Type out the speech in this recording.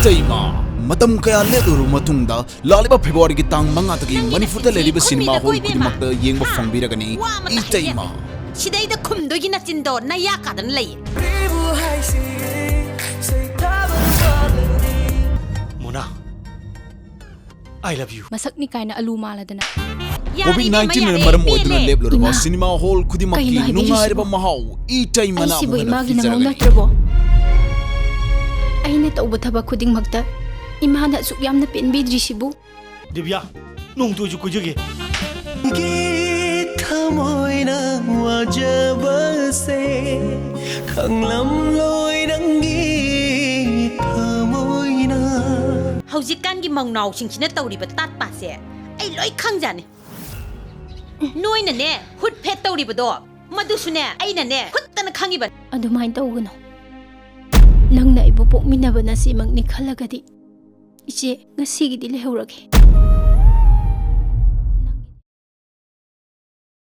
ITEIMA Matam kaya leduru matungda laliba February ki tang mangatagi Manipuri leriba cinema hall kudimakta yengba fangbiragani ITEIMA Sidaida kumdogi na tindo na yakadan lay Mona, I love you. Masak ni kaina alumala dana. COVID-19 na maram oduna leblorba cinema hall kudimaki nungairba mahau ITEIMA na sibo imagi na muna trabo. Ay na tauba thaba khuding magta imana suk yamna penbidri sibu. Divya, nung tu ju kujige. Thamoina wajaba se khanglam loi nangi thamoina Haujikan gi mangnaw singchina tawriba tat pase ai loi khangjane noina ne hut phet tawriba do madusune aina ne huttana khangiba Adumain tawgano. Nang na ibu pokminaba na si magni khalagadi. Iche ngasigidi lehurage.